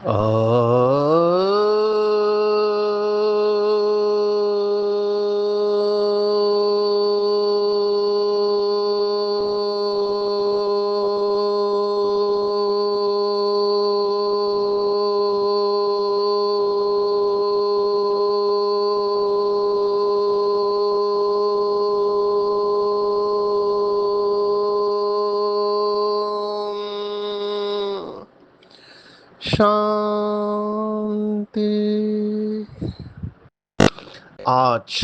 अ, शांति। आज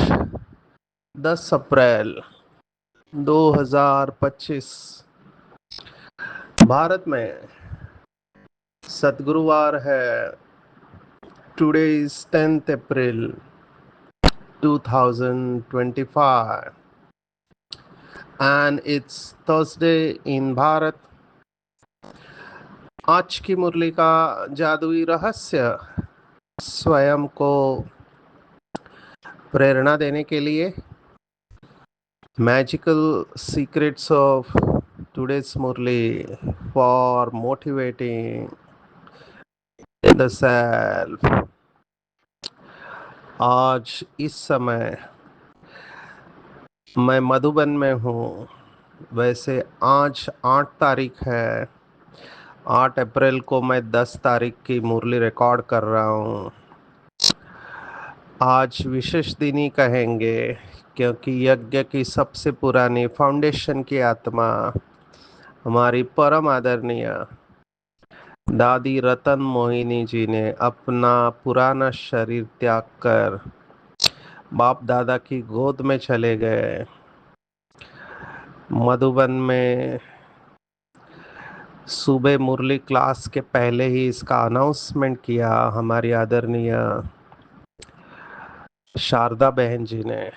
10 अप्रैल 2025 भारत में सद्गुरुवार है। Today is 10th April 2025 and it's Thursday in Bharat. आज की मुरली का जादुई रहस्य स्वयं को प्रेरणा देने के लिए magical secrets of today's Murli for motivating the self. आज इस समय मैं मधुबन में हूँ। वैसे आज 8 तारीख है। 8 अप्रैल को मैं 10 तारीख की मुरली रिकॉर्ड कर रहा हूँ। आज विशेष दिन ही कहेंगे क्योंकि यज्ञ की सबसे पुरानी फाउंडेशन की आत्मा हमारी परम आदरणीय दादी रतन मोहिनी जी ने अपना पुराना शरीर त्याग कर बाप दादा की गोद में चले गए। मधुबन में सुबह मुरली क्लास के पहले ही इसका अनाउंसमेंट किया हमारी आदरणीय शारदा बहन जी ने।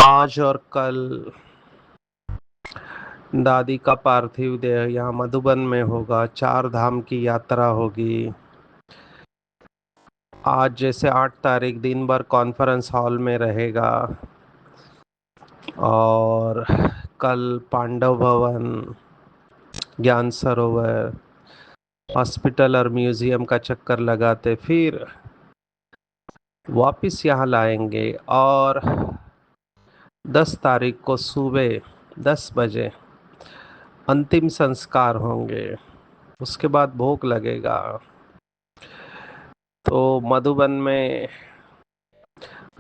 आज और कल दादी का पार्थिव देह यहाँ मधुबन में होगा। 4 धाम की यात्रा होगी। आज जैसे 8 तारीख दिन भर कॉन्फ्रेंस हॉल में रहेगा और कल पांडव भवन, ज्ञान सरोवर, हॉस्पिटल और म्यूजियम का चक्कर लगाते फिर वापस यहाँ लाएंगे। और 10 तारीख को सुबह 10 बजे अंतिम संस्कार होंगे। उसके बाद भोग लगेगा। तो मधुबन में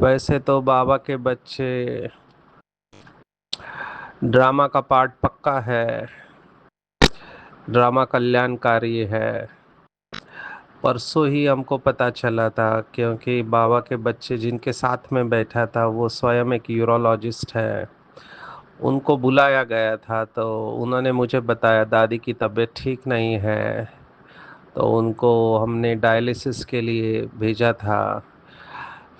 वैसे तो बाबा के बच्चे ड्रामा का पार्ट पक्का है। ड्रामा कल्याणकारी है। परसों ही हमको पता चला था क्योंकि बाबा के बच्चे जिनके साथ में बैठा था वो स्वयं एक यूरोलॉजिस्ट है। उनको बुलाया गया था तो उन्होंने मुझे बताया दादी की तबीयत ठीक नहीं है, तो उनको हमने डायलिसिस के लिए भेजा था।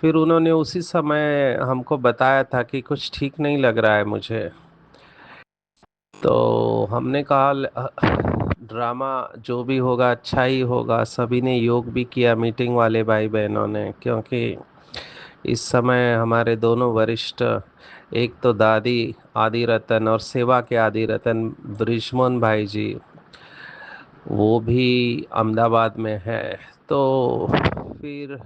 फिर उन्होंने उसी समय हमको बताया था कि कुछ ठीक नहीं लग रहा है मुझे। तो हमने कहा ड्रामा जो भी होगा अच्छा ही होगा। सभी ने योग भी किया, मीटिंग वाले भाई बहनों ने, क्योंकि इस समय हमारे दोनों वरिष्ठ, एक तो दादी आदि रतन और सेवा के आदि रतन ब्रिजमोहन भाई जी, वो भी अहमदाबाद में है। तो फिर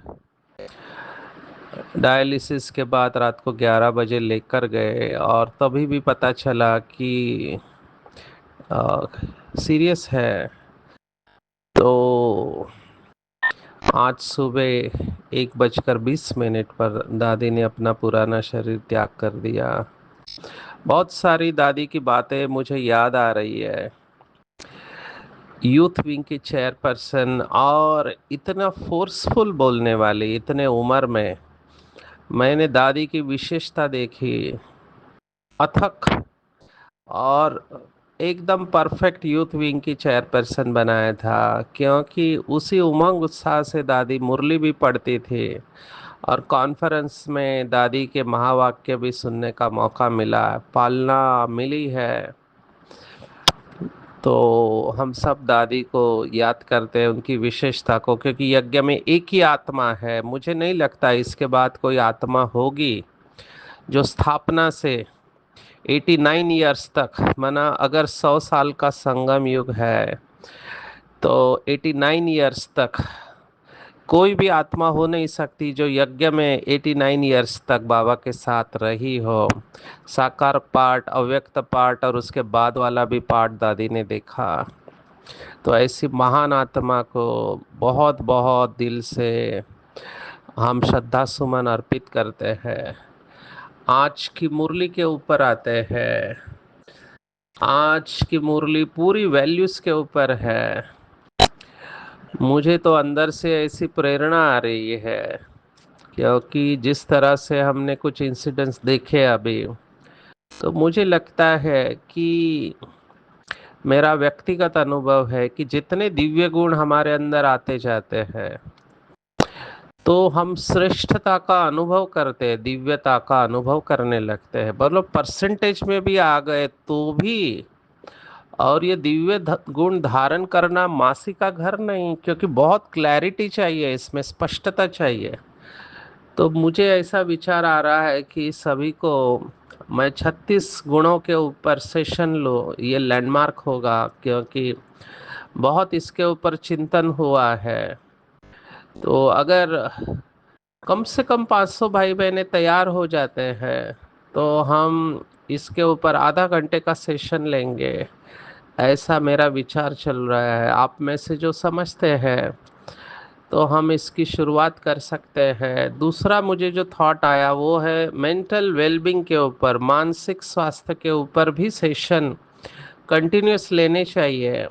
डायलिसिस के बाद रात को 11 बजे लेकर गए और तभी भी पता चला कि सीरियस है। तो आज सुबह 1:20 पर दादी ने अपना पुराना शरीर त्याग कर दिया। बहुत सारी दादी की बातें मुझे याद आ रही है। यूथ विंग की चेयरपर्सन और इतना फोर्सफुल बोलने वाली इतने उम्र में मैंने दादी की विशेषता देखी। अथक और एकदम परफेक्ट यूथ विंग की चेयरपर्सन बनाया था, क्योंकि उसी उमंग उत्साह से दादी मुरली भी पढ़ती थी और कॉन्फ्रेंस में दादी के महावाक्य भी सुनने का मौका मिला, पालना मिली है। तो हम सब दादी को याद करते हैं, उनकी विशेषता को, क्योंकि यज्ञ में एक ही आत्मा है। मुझे नहीं लगता इसके बाद कोई आत्मा होगी जो स्थापना से 89 ईयर्स तक, माना अगर 100 साल का संगम युग है तो 89 ईयर्स तक कोई भी आत्मा हो नहीं सकती जो यज्ञ में 89 ईयर्स तक बाबा के साथ रही हो। साकार पार्ट, अव्यक्त पार्ट और उसके बाद वाला भी पार्ट दादी ने देखा। तो ऐसी महान आत्मा को बहुत बहुत दिल से हम श्रद्धा सुमन अर्पित करते हैं। आज की मुरली के ऊपर आते हैं। आज की मुरली पूरी वैल्यूज के ऊपर है। मुझे तो अंदर से ऐसी प्रेरणा आ रही है, क्योंकि जिस तरह से हमने कुछ इंसिडेंट्स देखे अभी, तो मुझे लगता है कि मेरा व्यक्तिगत अनुभव है कि जितने दिव्य गुण हमारे अंदर आते जाते हैं, तो हम श्रेष्ठता का अनुभव करते हैं, दिव्यता का अनुभव करने लगते हैं। मतलब परसेंटेज में भी आ गए तो भी। और ये दिव्य गुण धारण करना मासी का घर नहीं, क्योंकि बहुत क्लैरिटी चाहिए, इसमें स्पष्टता चाहिए। तो मुझे ऐसा विचार आ रहा है कि सभी को मैं 36 गुणों के ऊपर सेशन लो, ये लैंडमार्क होगा, क्योंकि बहुत इसके ऊपर चिंतन हुआ है। तो अगर कम से कम 500 भाई बहनें तैयार हो जाते हैं, तो हम इसके ऊपर आधा घंटे का सेशन लेंगे, ऐसा मेरा विचार चल रहा है। आप में से जो समझते हैं तो हम इसकी शुरुआत कर सकते हैं। दूसरा मुझे जो थॉट आया वो है मेंटल वेलबींग के ऊपर, मानसिक स्वास्थ्य के ऊपर भी सेशन कंटिन्यूस लेने चाहिए।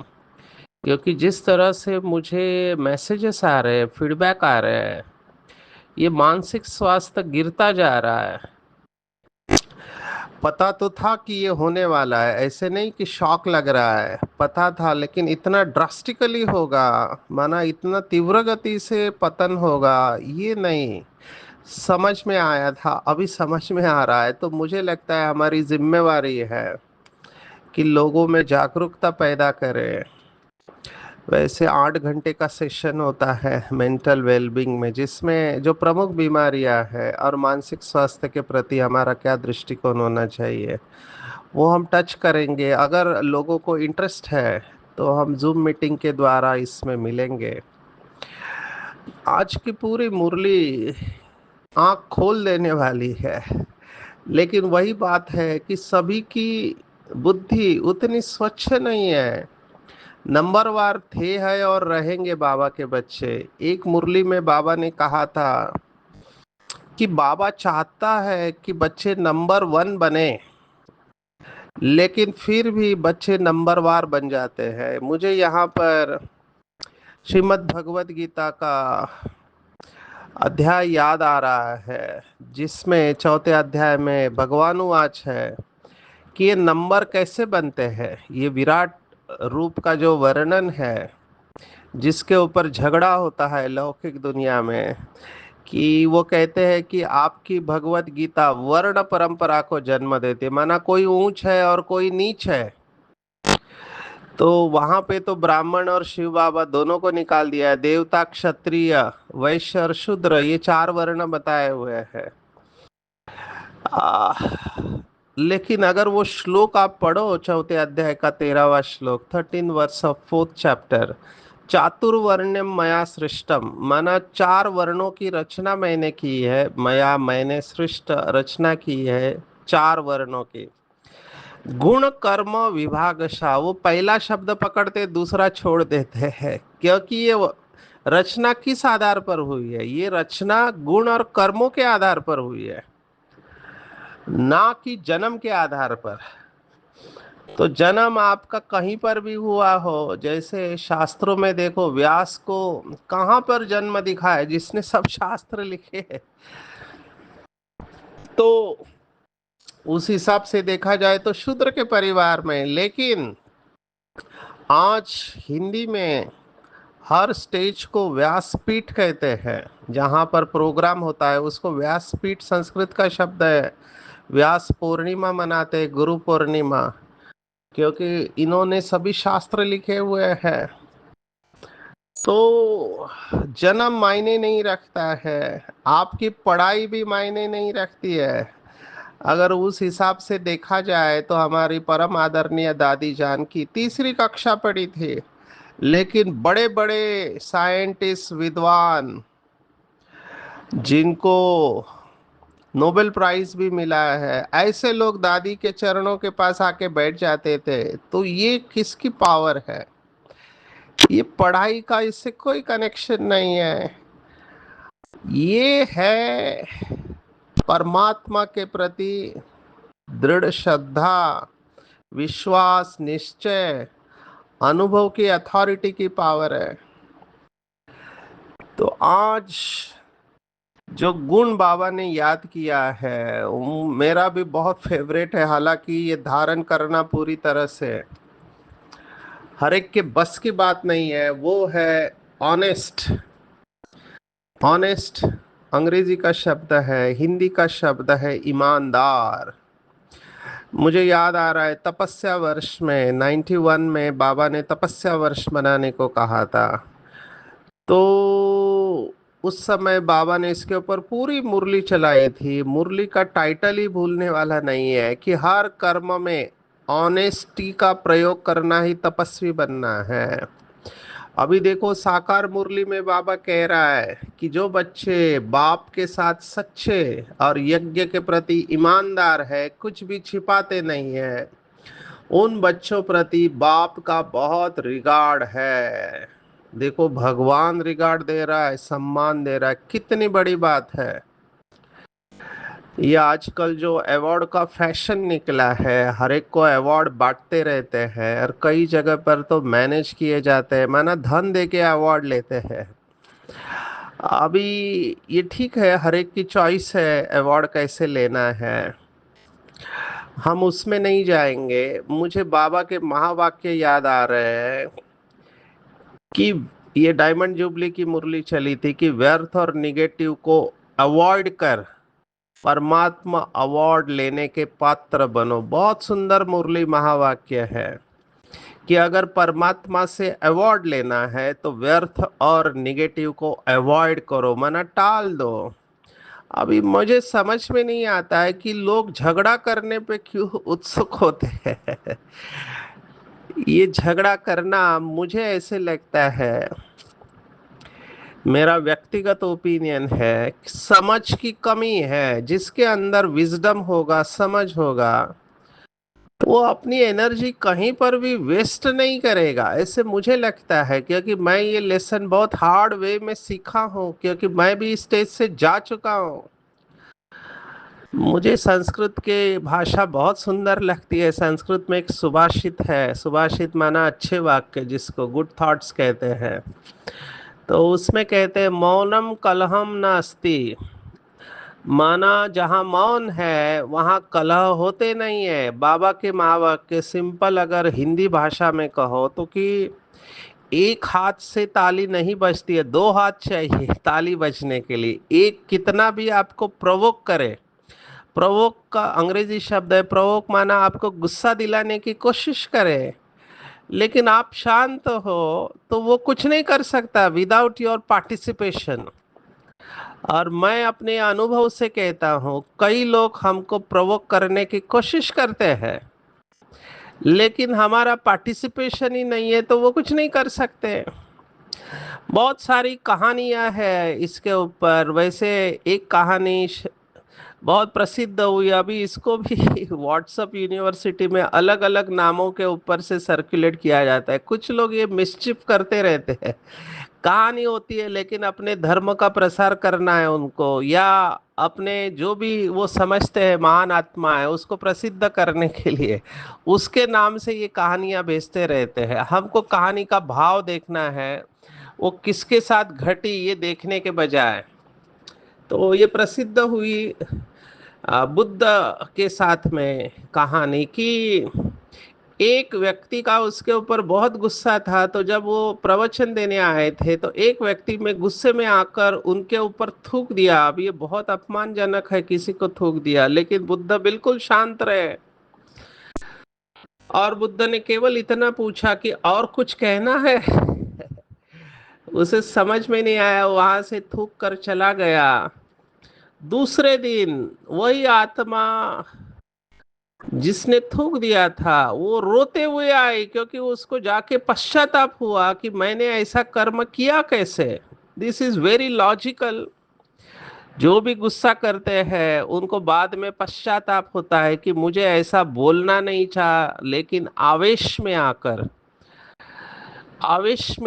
क्योंकि जिस तरह से मुझे मैसेजेस आ रहे हैं, फीडबैक आ रहे हैं, ये मानसिक स्वास्थ्य गिरता जा रहा है। पता तो था कि ये होने वाला है, ऐसे नहीं कि शॉक लग रहा है, पता था, लेकिन इतना ड्रास्टिकली होगा, माना इतना तीव्र गति से पतन होगा, ये नहीं समझ में आया था। अभी समझ में आ रहा है। तो मुझे लगता है हमारी जिम्मेवारी है कि लोगों में जागरूकता पैदा करें। वैसे 8 घंटे का सेशन होता है मेंटल वेलबींग में, जिसमें जो प्रमुख बीमारियां हैं और मानसिक स्वास्थ्य के प्रति हमारा क्या दृष्टिकोण होना चाहिए, वो हम टच करेंगे। अगर लोगों को इंटरेस्ट है तो हम जूम मीटिंग के द्वारा इसमें मिलेंगे। आज की पूरी मुरली आंख खोल देने वाली है। लेकिन वही बात है कि सभी की बुद्धि उतनी स्वच्छ नहीं है। नंबरवार थे है और रहेंगे बाबा के बच्चे। एक मुरली में बाबा ने कहा था कि बाबा चाहता है कि बच्चे नंबर 1 बने, लेकिन फिर भी बच्चे नंबरवार बन जाते हैं। मुझे यहाँ पर श्रीमद् भगवत गीता का अध्याय याद आ रहा है, जिसमें चौथे अध्याय में भगवानुवाच है कि ये नंबर कैसे बनते हैं। ये विराट रूप का जो वर्णन है, जिसके ऊपर झगड़ा होता है लौकिक दुनिया में, कि वो कहते हैं कि आपकी भगवत गीता वर्ण परंपरा को जन्म देती है, माना कोई ऊंच है और कोई नीच है। तो वहां पे तो ब्राह्मण और शिव बाबा दोनों को निकाल दिया है। देवता, क्षत्रिय, वैश्य और शूद्र, ये 4 वर्ण बताए हुए हैं। आ, लेकिन अगर वो श्लोक आप पढ़ो, चौथे अध्याय का 13वां श्लोक, 13 वर्स ऑफ 4th चैप्टर, चातुर्वर्ण्यम मया सृष्टम, माना 4 वर्णों की रचना मैंने की है। मैंने सृष्ट रचना की है 4 वर्णों की। गुण कर्म विभागशा, वो पहला शब्द पकड़ते दूसरा छोड़ देते हैं, क्योंकि ये रचना किस आधार पर हुई है? ये रचना गुण और कर्मों के आधार पर हुई है, ना कि जन्म के आधार पर। तो जन्म आपका कहीं पर भी हुआ हो, जैसे शास्त्रों में देखो, व्यास को कहाँ पर जन्म दिखा है जिसने सब शास्त्र लिखे हैं? तो उस हिसाब से देखा जाए तो शूद्र के परिवार में। लेकिन आज हिंदी में हर स्टेज को व्यासपीठ कहते हैं। जहाँ पर प्रोग्राम होता है उसको व्यासपीठ, संस्कृत का शब्द है। व्यास पूर्णिमा मनाते, गुरु पूर्णिमा, क्योंकि इन्होंने सभी शास्त्र लिखे हुए हैं। तो जन्म मायने नहीं रखता है, आपकी पढ़ाई भी मायने नहीं रखती है। अगर उस हिसाब से देखा जाए तो हमारी परम आदरणीय दादी जान की तीसरी कक्षा पढ़ी थी, लेकिन बड़े बड़े साइंटिस्ट, विद्वान, जिनको नोबेल प्राइज भी मिला है, ऐसे लोग दादी के चरणों के पास आके बैठ जाते थे। तो ये किसकी पावर है? ये पढ़ाई का इससे कोई कनेक्शन नहीं है। ये है परमात्मा के प्रति दृढ़ श्रद्धा, विश्वास, निश्चय, अनुभव की अथॉरिटी की पावर है। तो आज जो गुण बाबा ने याद किया है वो मेरा भी बहुत फेवरेट है। हालांकि ये धारण करना पूरी तरह से हर एक के बस की बात नहीं है। वो है ऑनेस्ट। ऑनेस्ट अंग्रेजी का शब्द है, हिंदी का शब्द है ईमानदार। मुझे याद आ रहा है तपस्या वर्ष में 91 में बाबा ने तपस्या वर्ष मनाने को कहा था। तो उस समय बाबा ने इसके ऊपर पूरी मुरली चलाई थी। मुरली का टाइटल ही भूलने वाला नहीं है कि हर कर्म में ऑनेस्टी का प्रयोग करना ही तपस्वी बनना है। अभी देखो साकार मुरली में बाबा कह रहा है कि जो बच्चे बाप के साथ सच्चे और यज्ञ के प्रति ईमानदार है, कुछ भी छिपाते नहीं है, उन बच्चों प्रति बाप का बहुत रिगार्ड है। देखो भगवान रिगार्ड दे रहा है, सम्मान दे रहा है, कितनी बड़ी बात है। ये आजकल जो अवार्ड का फैशन निकला है, हर एक को अवार्ड बांटते रहते हैं और कई जगह पर तो मैनेज किए जाते हैं, माना धन दे के अवार्ड लेते हैं। अभी ये ठीक है, हर एक की चॉइस है अवार्ड कैसे लेना है, हम उसमें नहीं जाएंगे। मुझे बाबा के महावाक्य याद आ रहे हैं कि ये डायमंड जुबली की मुरली चली थी कि व्यर्थ और निगेटिव को अवॉइड कर परमात्मा अवार्ड लेने के पात्र बनो। बहुत सुंदर मुरली महावाक्य है कि अगर परमात्मा से अवार्ड लेना है तो व्यर्थ और निगेटिव को अवॉइड करो, मना टाल दो। अभी मुझे समझ में नहीं आता है कि लोग झगड़ा करने पे क्यों उत्सुक होते हैं। ये झगड़ा करना मुझे ऐसे लगता है, मेरा व्यक्तिगत ओपिनियन है, समझ की कमी है। जिसके अंदर विजडम होगा, समझ होगा, वो अपनी एनर्जी कहीं पर भी वेस्ट नहीं करेगा, ऐसे मुझे लगता है। क्योंकि मैं ये लेसन बहुत हार्ड वे में सीखा हूँ, क्योंकि मैं भी स्टेज से जा चुका हूँ। मुझे संस्कृत के भाषा बहुत सुंदर लगती है। संस्कृत में एक सुभाषित है, सुभाषित माना अच्छे वाक्य, जिसको गुड थॉट्स कहते हैं। तो उसमें कहते हैं मौनम कलहम नास्ति, माना जहाँ मौन है वहाँ कलह होते नहीं है। बाबा के महावाक्य सिंपल अगर हिंदी भाषा में कहो तो कि एक हाथ से ताली नहीं बजती है, दो हाथ चाहिए ताली बजने के लिए। एक कितना भी आपको प्रोवोक करे, प्रोवोक का अंग्रेजी शब्द है प्रोवोक, माना आपको गुस्सा दिलाने की कोशिश करे, लेकिन आप शांत हो तो वो कुछ नहीं कर सकता विदाउट योर पार्टिसिपेशन। और मैं अपने अनुभव से कहता हूँ कई लोग हमको प्रोवोक करने की कोशिश करते हैं, लेकिन हमारा पार्टिसिपेशन ही नहीं है तो वो कुछ नहीं कर सकते। बहुत सारी कहानियां हैं इसके ऊपर। वैसे एक कहानी बहुत प्रसिद्ध हुई, अभी इसको भी व्हाट्सएप यूनिवर्सिटी में अलग अलग नामों के ऊपर से सर्कुलेट किया जाता है। कुछ लोग ये मिसचिफ करते रहते हैं, कहानी होती है लेकिन अपने धर्म का प्रसार करना है उनको, या अपने जो भी वो समझते हैं महान आत्मा है उसको प्रसिद्ध करने के लिए उसके नाम से ये कहानियां भेजते रहते हैं। हमको कहानी का भाव देखना है, वो किसके साथ घटी ये देखने के बजाय। तो ये प्रसिद्ध हुई बुद्ध के साथ में कहानी कि एक व्यक्ति का उसके ऊपर बहुत गुस्सा था। तो जब वो प्रवचन देने आए थे तो एक व्यक्ति में गुस्से में आकर उनके ऊपर थूक दिया। अब ये बहुत अपमानजनक है, किसी को थूक दिया, लेकिन बुद्ध बिल्कुल शांत रहे। और बुद्ध ने केवल इतना पूछा कि और कुछ कहना है। उसे समझ में नहीं आया, वहां से थूक कर चला गया। दूसरे दिन वही आत्मा जिसने थूक दिया था वो रोते हुए आए, क्योंकि उसको जाके पश्चाताप हुआ कि मैंने ऐसा कर्म किया कैसे। This is very logical. जो भी गुस्सा करते हैं उनको बाद में पश्चाताप होता है कि मुझे ऐसा बोलना नहीं था, लेकिन आवेश में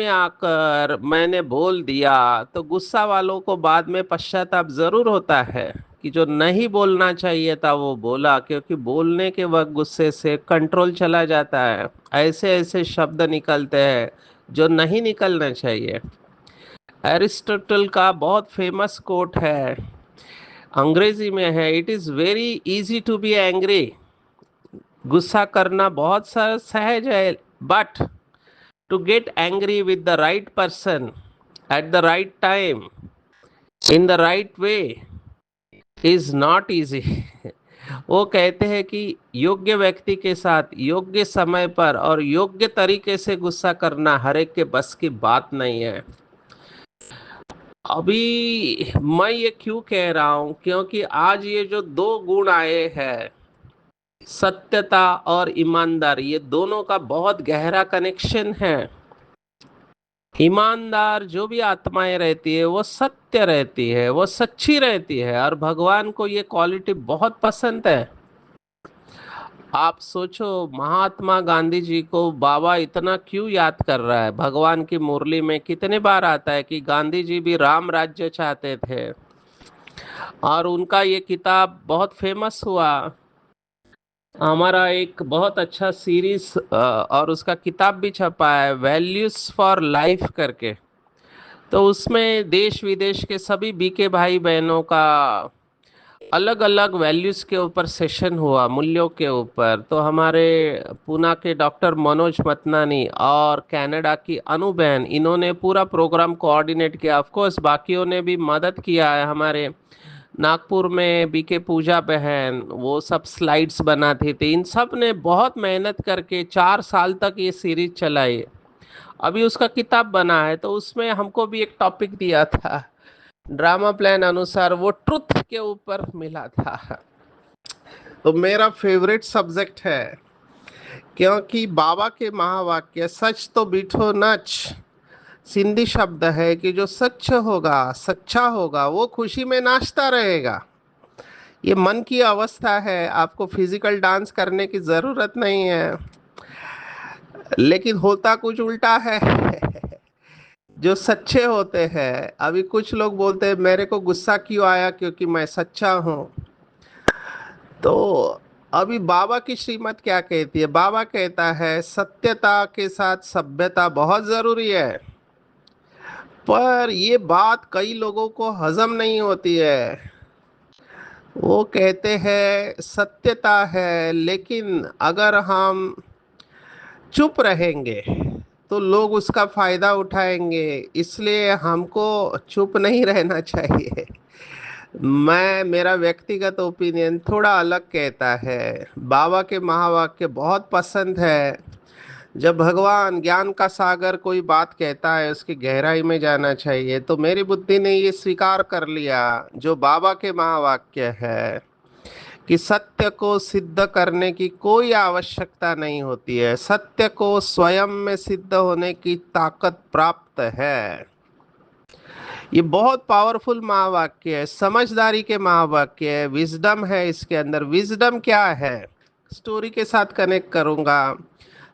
आकर मैंने बोल दिया। तो गुस्सा वालों को बाद में पश्चाताप जरूर होता है कि जो नहीं बोलना चाहिए था वो बोला, क्योंकि बोलने के वक्त गुस्से से कंट्रोल चला जाता है। ऐसे ऐसे शब्द निकलते हैं जो नहीं निकलना चाहिए। एरिस्टोटल का बहुत फेमस कोट है, अंग्रेजी में है, it is very easy to be angry. गुस्सा करना बहुत सहज है, but to get angry with the right person at the right time in the right way is not easy. वो कहते हैं कि योग्य व्यक्ति के साथ योग्य समय पर और योग्य तरीके से गुस्सा करना हर एक के बस की बात नहीं है। अभी मैं ये क्यों कह रहा हूं, क्योंकि आज ये जो दो गुण आए हैं, सत्यता और ईमानदार, ये दोनों का बहुत गहरा कनेक्शन है। ईमानदार जो भी आत्माएं रहती है वो सत्य रहती है, वो सच्ची रहती है, और भगवान को ये क्वालिटी बहुत पसंद है। आप सोचो, महात्मा गांधी जी को बाबा इतना क्यों याद कर रहा है। भगवान की मुरली में कितने बार आता है कि गांधी जी भी राम राज्य चाहते थे, और उनका ये किताब बहुत फेमस हुआ। हमारा एक बहुत अच्छा सीरीज और उसका किताब भी छपा है, वैल्यूज फॉर लाइफ करके। तो उसमें देश विदेश के सभी बीके भाई बहनों का अलग अलग वैल्यूज के ऊपर सेशन हुआ, मूल्यों के ऊपर। तो हमारे पूना के डॉक्टर मनोज मतनानी और कनाडा की अनु बहन, इन्होंने पूरा प्रोग्राम कोऑर्डिनेट किया। ऑफ कोर्स बाकियों ने भी मदद किया है। हमारे नागपुर में बीके पूजा बहन, वो सब स्लाइड्स बनाती थी। इन सब ने बहुत मेहनत करके 4 साल तक ये सीरीज चलाई। अभी उसका किताब बना है, तो उसमें हमको भी एक टॉपिक दिया था, ड्रामा प्लान अनुसार वो ट्रुथ के ऊपर मिला था। तो मेरा फेवरेट सब्जेक्ट है, क्योंकि बाबा के महावाक्य सच तो बिठो नच, सिंधी शब्द है कि जो सच होगा, सच्चा होगा, वो खुशी में नाचता रहेगा। ये मन की अवस्था है, आपको फिजिकल डांस करने की जरूरत नहीं है। लेकिन होता कुछ उल्टा है। जो सच्चे होते हैं, अभी कुछ लोग बोलते हैं मेरे को गुस्सा क्यों आया, क्योंकि मैं सच्चा हूं। तो अभी बाबा की श्रीमत क्या कहती है? बाबा कहता है सत्यता के साथ सभ्यता बहुत जरूरी है। पर ये बात कई लोगों को हजम नहीं होती है। वो कहते हैं सत्यता है, लेकिन अगर हम चुप रहेंगे तो लोग उसका फायदा उठाएंगे, इसलिए हमको चुप नहीं रहना चाहिए। मेरा व्यक्तिगत ओपिनियन थोड़ा अलग कहता है। बाबा के महावाक्य बहुत पसंद है। जब भगवान ज्ञान का सागर कोई बात कहता है, उसकी गहराई में जाना चाहिए। तो मेरी बुद्धि ने ये स्वीकार कर लिया, जो बाबा के महावाक्य है, कि सत्य को सिद्ध करने की कोई आवश्यकता नहीं होती है, सत्य को स्वयं में सिद्ध होने की ताकत प्राप्त है। ये बहुत पावरफुल महावाक्य है, समझदारी के महावाक्य है, विजडम है इसके अंदर। विजडम क्या है, स्टोरी के साथ कनेक्ट करूंगा।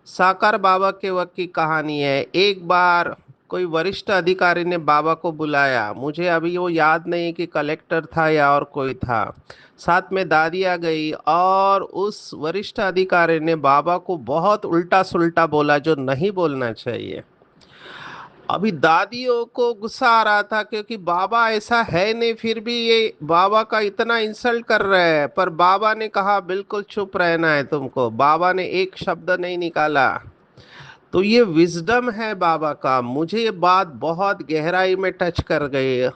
साकार बाबा के वक्त की कहानी है। एक बार कोई वरिष्ठ अधिकारी ने बाबा को बुलाया, मुझे अभी वो याद नहीं कि कलेक्टर था या और कोई था। साथ में दादी आ गई, और उस वरिष्ठ अधिकारी ने बाबा को बहुत उल्टा सुल्टा बोला जो नहीं बोलना चाहिए। अभी दादियों को गुस्सा आ रहा था, क्योंकि बाबा ऐसा है नहीं, फिर भी ये बाबा का इतना इंसल्ट कर रहे हैं। पर बाबा ने कहा बिल्कुल चुप रहना है तुमको। बाबा ने एक शब्द नहीं निकाला। तो ये विजडम है बाबा का। मुझे ये बात बहुत गहराई में टच कर गई।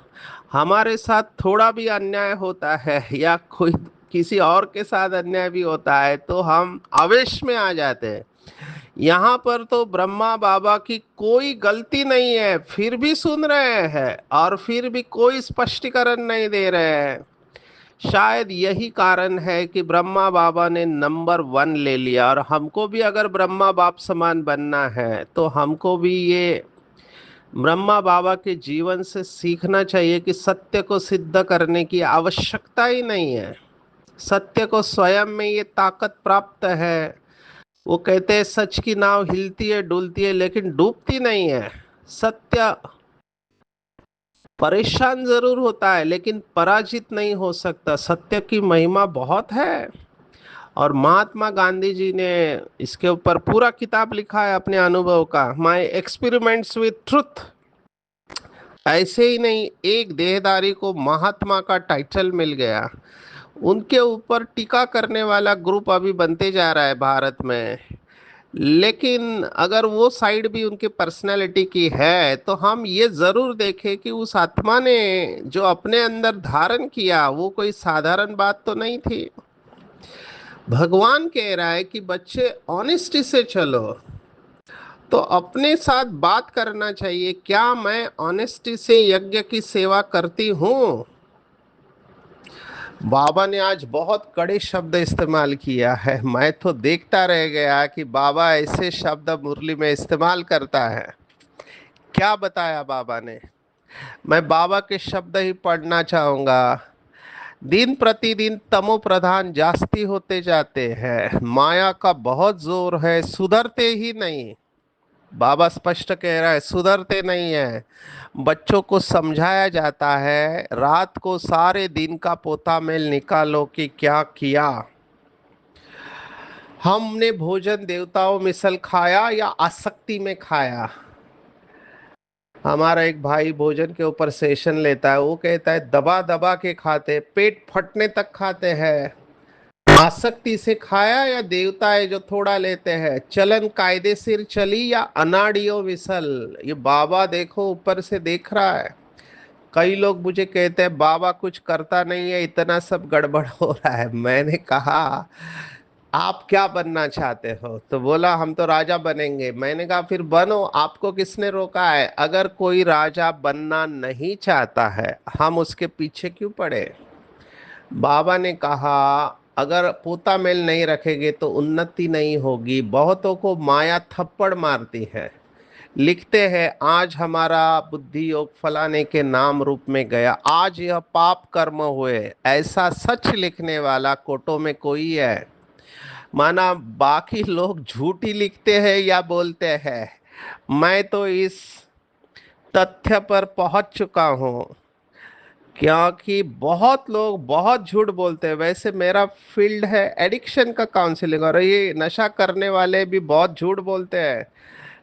हमारे साथ थोड़ा भी अन्याय होता है, या कोई किसी और के साथ अन्याय भी होता है, तो हम आवेश में आ जाते हैं। यहाँ पर तो ब्रह्मा बाबा की कोई गलती नहीं है, फिर भी सुन रहे हैं और फिर भी कोई स्पष्टीकरण नहीं दे रहे हैं। शायद यही कारण है कि ब्रह्मा बाबा ने नंबर 1 ले लिया, और हमको भी अगर ब्रह्मा बाप समान बनना है तो हमको भी ये ब्रह्मा बाबा के जीवन से सीखना चाहिए कि सत्य को सिद्ध करने की आवश्यकता ही नहीं है। सत्य को स्वयं में ये ताकत प्राप्त है। वो कहते हैं सच की नाव हिलती है डुलती है लेकिन डूबती नहीं है। सत्य परेशान जरूर होता है लेकिन पराजित नहीं हो सकता। सत्य की महिमा बहुत है। और महात्मा गांधी जी ने इसके ऊपर पूरा किताब लिखा है अपने अनुभव का, माय एक्सपेरिमेंट्स विथ ट्रुथ। ऐसे ही नहीं, एक देहधारी को महात्मा का टाइटल मिल गया। उनके ऊपर टीका करने वाला ग्रुप अभी बनते जा रहा है भारत में। लेकिन अगर वो साइड भी उनकी पर्सनैलिटी की है तो हम ये जरूर देखें कि उस आत्मा ने जो अपने अंदर धारण किया वो कोई साधारण बात तो नहीं थी। भगवान कह रहा है कि बच्चे ऑनेस्टी से चलो, तो अपने साथ बात करना चाहिए, क्या मैं ऑनेस्टी से यज्ञ की सेवा करती हूँ। बाबा ने आज बहुत कड़े शब्द इस्तेमाल किया है। मैं तो देखता रह गया कि बाबा ऐसे शब्द मुरली में इस्तेमाल करता है। क्या बताया बाबा ने। मैं बाबा के शब्द ही पढ़ना चाहूंगा। दिन प्रतिदिन तमो प्रधान जास्ती होते जाते हैं, माया का बहुत जोर है, सुधरते ही नहीं। बाबा स्पष्ट कह रहा है सुधरते नहीं है। बच्चों को समझाया जाता है रात को सारे दिन का पोता मेल निकालो कि क्या किया। हमने भोजन देवताओं मिसल खाया या आसक्ति में खाया। हमारा एक भाई भोजन के ऊपर सेशन लेता है, वो कहता है दबा दबा के खाते, पेट फटने तक खाते हैं। आसक्ति से खाया या देवता है जो थोड़ा लेते हैं। चलन कायदे सिर चली या अनाड़ियों विसल। ये बाबा देखो ऊपर से देख रहा है। कई लोग मुझे कहते हैं बाबा कुछ करता नहीं है, इतना सब गड़बड़ हो रहा है। मैंने कहा आप क्या बनना चाहते हो, तो बोला हम तो राजा बनेंगे। मैंने कहा फिर बनो, आपको किसने रोका है। अगर कोई राजा बनना नहीं चाहता है हम उसके पीछे क्यों पड़े। बाबा ने कहा अगर पोता मेल नहीं रखेंगे तो उन्नति नहीं होगी। बहुतों को माया थप्पड़ मारती है। लिखते हैं आज हमारा बुद्धि योग फलाने के नाम रूप में गया, आज यह पाप कर्म हुए, ऐसा सच लिखने वाला कोटों में कोई है। माना बाकी लोग झूठी लिखते हैं या बोलते हैं, मैं तो इस तथ्य पर पहुंच चुका हूं क्योंकि बहुत लोग बहुत झूठ बोलते हैं। वैसे मेरा फील्ड है एडिक्शन का काउंसलिंग, और ये नशा करने वाले भी बहुत झूठ बोलते हैं।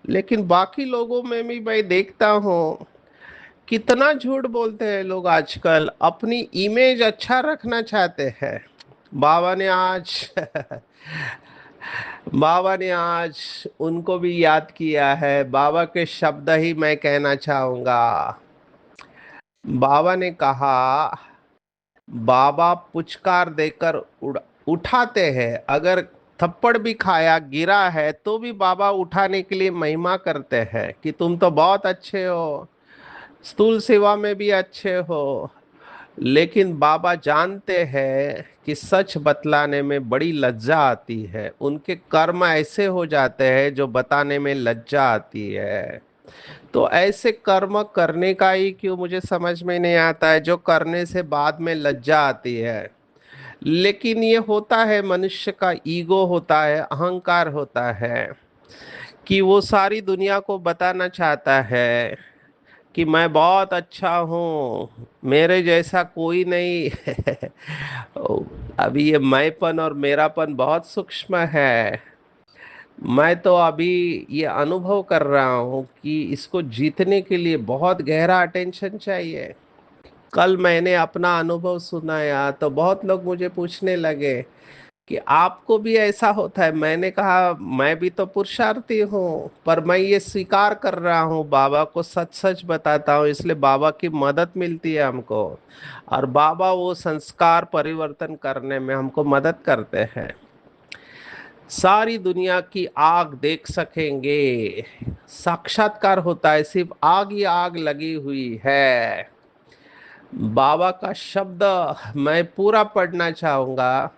लेकिन बाकी लोगों में भी मैं देखता हूँ कितना झूठ बोलते हैं लोग आजकल, अपनी इमेज अच्छा रखना चाहते हैं। बाबा ने आज बाबा ने आज उनको भी याद किया है। बाबा के शब्द ही मैं कहना चाहूंगा। बाबा ने कहा बाबा पुचकार देकर उठाते हैं। अगर थप्पड़ भी खाया गिरा है तो भी बाबा उठाने के लिए महिमा करते हैं कि तुम तो बहुत अच्छे हो, स्थूल सेवा में भी अच्छे हो। लेकिन बाबा जानते हैं कि सच बतलाने में बड़ी लज्जा आती है। उनके कर्म ऐसे हो जाते हैं जो बताने में लज्जा आती है। तो ऐसे कर्म करने का ही क्यों मुझे समझ में नहीं आता है जो करने से बाद में लज्जा आती है। लेकिन ये होता है, मनुष्य का ईगो होता है, अहंकार होता है कि वो सारी दुनिया को बताना चाहता है कि मैं बहुत अच्छा हूँ, मेरे जैसा कोई नहीं है। अभी ये मैंपन और मेरापन बहुत सूक्ष्म है। मैं तो अभी ये अनुभव कर रहा हूँ कि इसको जीतने के लिए बहुत गहरा अटेंशन चाहिए। कल मैंने अपना अनुभव सुनाया तो बहुत लोग मुझे पूछने लगे कि आपको भी ऐसा होता है। मैंने कहा मैं भी तो पुरुषार्थी हूँ, पर मैं ये स्वीकार कर रहा हूँ, बाबा को सच सच बताता हूँ, इसलिए बाबा की मदद मिलती है हमको। और बाबा वो संस्कार परिवर्तन करने में हमको मदद करते हैं। सारी दुनिया की आग देख सकेंगे, साक्षात्कार होता है, सिर्फ आग ही आग लगी हुई है। बाबा का शब्द मैं पूरा पढ़ना चाहूंगा।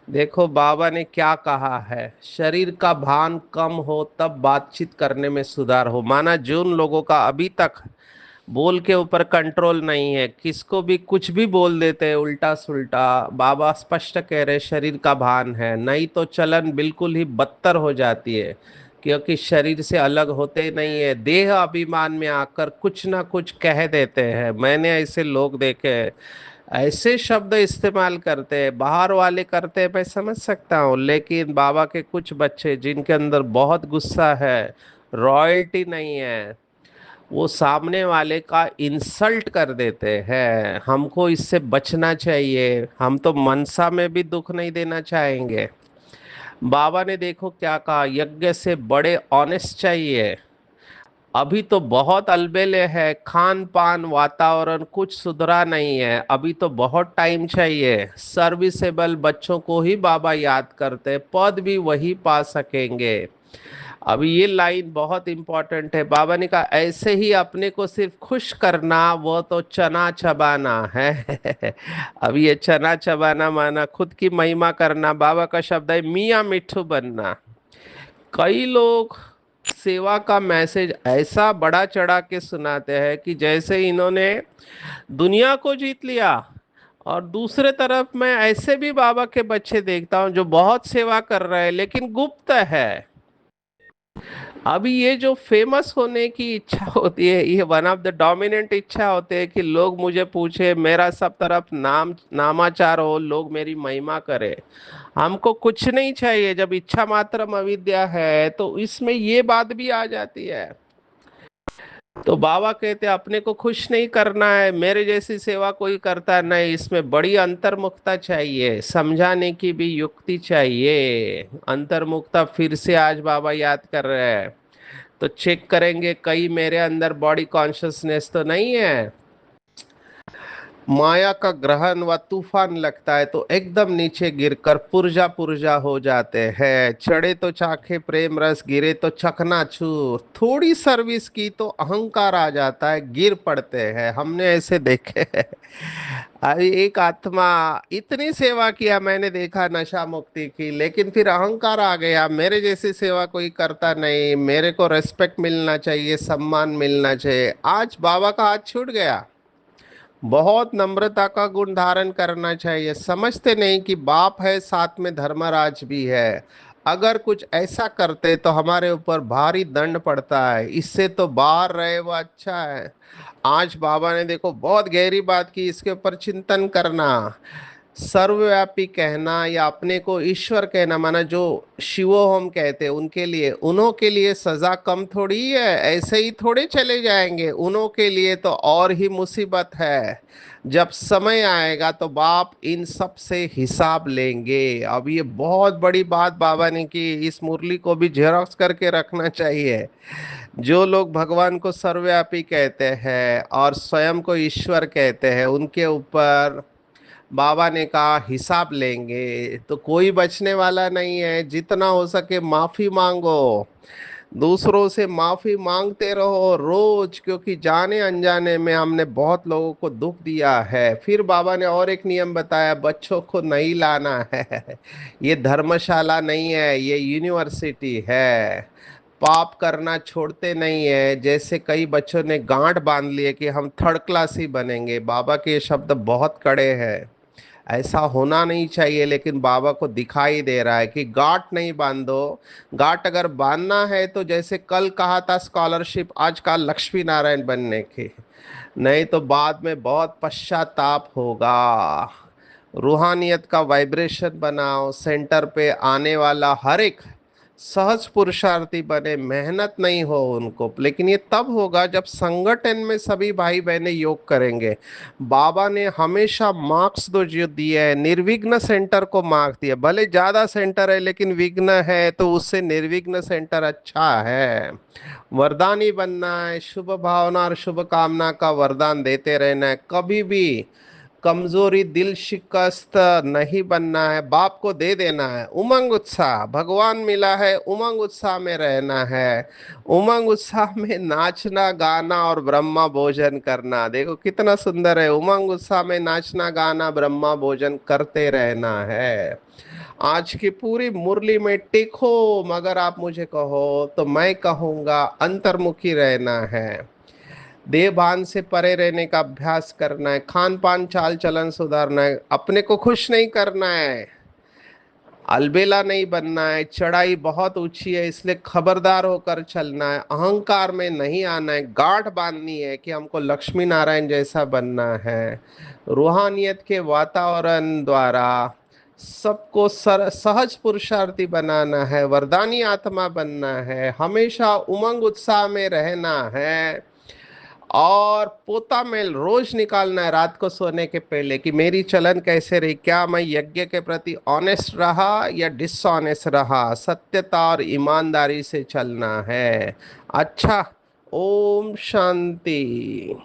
देखो बाबा ने क्या कहा है, शरीर का भान कम हो तब बातचीत करने में सुधार हो। माना जिन लोगों का अभी तक बोल के ऊपर कंट्रोल नहीं है, किसको भी कुछ भी बोल देते हैं उल्टा सुल्टा, बाबा स्पष्ट कह रहे शरीर का भान है, नहीं तो चलन बिल्कुल ही बदतर हो जाती है। क्योंकि शरीर से अलग होते नहीं है, देह अभिमान में आकर कुछ ना कुछ कह देते हैं। मैंने ऐसे लोग देखे हैं, ऐसे शब्द इस्तेमाल करते हैं, बाहर वाले करते हैं मैं समझ सकता हूँ, लेकिन बाबा के कुछ बच्चे जिनके अंदर बहुत गुस्सा है, रॉयल्टी नहीं है, वो सामने वाले का इंसल्ट कर देते हैं। हमको इससे बचना चाहिए, हम तो मनसा में भी दुख नहीं देना चाहेंगे। बाबा ने देखो क्या कहा, यज्ञ से बड़े ऑनेस्ट चाहिए। अभी तो बहुत अलबेले है, खान पान वातावरण कुछ सुधरा नहीं है, अभी तो बहुत टाइम चाहिए। सर्विसेबल बच्चों को ही बाबा याद करते, पद भी वही पा सकेंगे। अभी ये लाइन बहुत इंपॉर्टेंट है। बाबा ने कहा ऐसे ही अपने को सिर्फ खुश करना वो तो चना चबाना है। अब ये चना चबाना माना खुद की महिमा करना, बाबा का शब्द है मियाँ मिट्ठू बनना। कई लोग सेवा का मैसेज ऐसा बड़ा चढ़ा के सुनाते हैं कि जैसे इन्होंने दुनिया को जीत लिया। और दूसरे तरफ मैं ऐसे भी बाबा के बच्चे देखता हूँ जो बहुत सेवा कर रहे हैं लेकिन गुप्त है। अभी ये जो फेमस होने की इच्छा होती है, ये वन ऑफ द डोमिनेंट इच्छा होते है कि लोग मुझे पूछे, मेरा सब तरफ नाम नामाचार हो, लोग मेरी महिमा करे। हमको कुछ नहीं चाहिए, जब इच्छा मात्रम अविद्या है तो इसमें ये बात भी आ जाती है। तो बाबा कहते हैं अपने को खुश नहीं करना है, मेरे जैसी सेवा कोई करता नहीं, इसमें बड़ी अंतर्मुखता चाहिए, समझाने की भी युक्ति चाहिए। अंतर्मुखता फिर से आज बाबा याद कर रहे हैं। तो चेक करेंगे कहीं मेरे अंदर बॉडी कॉन्शियसनेस तो नहीं है। माया का ग्रहण व तूफान लगता है तो एकदम नीचे गिरकर पुर्जा पुर्जा हो जाते हैं। चढ़े तो चाखे प्रेम रस, गिरे तो चकनाचूर। थोड़ी सर्विस की तो अहंकार आ जाता है, गिर पड़ते हैं, हमने ऐसे देखे हैं। अभी एक आत्मा, इतनी सेवा किया मैंने देखा नशा मुक्ति की, लेकिन फिर अहंकार आ गया, मेरे जैसी सेवा कोई करता नहीं, मेरे को रेस्पेक्ट मिलना चाहिए, सम्मान मिलना चाहिए। आज बाबा का हाथ छूट गया। बहुत नम्रता का गुण धारण करना चाहिए, समझते नहीं कि बाप है साथ में धर्मराज भी है। अगर कुछ ऐसा करते तो हमारे ऊपर भारी दंड पड़ता है, इससे तो बाहर रहे वो अच्छा है। आज बाबा ने देखो बहुत गहरी बात की, इसके ऊपर चिंतन करना। सर्वव्यापी कहना या अपने को ईश्वर कहना, माना जो शिवो हम कहते हैं उनके लिए, उन्हों के लिए सजा कम थोड़ी है, ऐसे ही थोड़े चले जाएंगे, उन्हों के लिए तो और ही मुसीबत है। जब समय आएगा तो बाप इन सब से हिसाब लेंगे। अब ये बहुत बड़ी बात बाबा ने की, इस मुरली को भी जेरॉक्स करके रखना चाहिए। जो लोग भगवान को सर्वव्यापी कहते हैं और स्वयं को ईश्वर कहते हैं, उनके ऊपर बाबा ने कहा हिसाब लेंगे, तो कोई बचने वाला नहीं है। जितना हो सके माफी मांगो, दूसरों से माफी मांगते रहो रोज, क्योंकि जाने अनजाने में हमने बहुत लोगों को दुख दिया है। फिर बाबा ने और एक नियम बताया, बच्चों को नहीं लाना है। ये धर्मशाला नहीं है, ये यूनिवर्सिटी है। पाप करना छोड़ते नहीं है, जैसे कई बच्चों ने गांठ बांध लिए कि हम थर्ड क्लास ही बनेंगे। बाबा के ये शब्द बहुत कड़े हैं, ऐसा होना नहीं चाहिए, लेकिन बाबा को दिखाई दे रहा है कि गांठ नहीं बांधो। गांठ अगर बांधना है तो जैसे कल कहा था स्कॉलरशिप आज का लक्ष्मी नारायण बनने की, नहीं तो बाद में बहुत पश्चाताप होगा। रूहानियत का वाइब्रेशन बनाओ, सेंटर पे आने वाला हर एक सहज पुरुषार्थी बने, मेहनत नहीं हो उनको, लेकिन ये तब होगा जब संगठन में सभी भाई बहनें योग करेंगे। बाबा ने हमेशा मार्क्स दो जो दिए है, निर्विघ्न सेंटर को मार्क्स दिया, भले ज्यादा सेंटर है लेकिन विघ्न है तो उससे निर्विघ्न सेंटर अच्छा है। वरदानी बनना है, शुभ भावना और शुभ कामना का वरदान देते रहना है। कभी भी कमजोरी दिल शिकस्त नहीं बनना है, बाप को दे देना है। उमंग उत्साह भगवान मिला है, उमंग उत्साह में रहना है। उमंग उत्साह में नाचना गाना और ब्रह्मा भोजन करना, देखो कितना सुंदर है। उमंग उत्साह में नाचना गाना ब्रह्मा भोजन करते रहना है। आज की पूरी मुरली में टेको, मगर आप मुझे कहो तो मैं कहूंगा अंतर्मुखी रहना है। देह भान से परे रहने का अभ्यास करना है, खान पान चाल चलन सुधारना है, अपने को खुश नहीं करना है, अलबेला नहीं बनना है। चढ़ाई बहुत ऊंची है इसलिए खबरदार होकर चलना है, अहंकार में नहीं आना है, गांठ बांधनी है कि हमको लक्ष्मी नारायण जैसा बनना है। रूहानियत के वातावरण द्वारा सबको सहज पुरुषार्थी बनाना है, वरदानी आत्मा बनना है, हमेशा उमंग उत्साह में रहना है। और पोता मेल रोज निकालना है रात को सोने के पहले कि मेरी चलन कैसे रही, क्या मैं यज्ञ के प्रति ऑनेस्ट रहा या डिसऑनेस्ट रहा। सत्यता और ईमानदारी से चलना है। अच्छा, ओम शांति।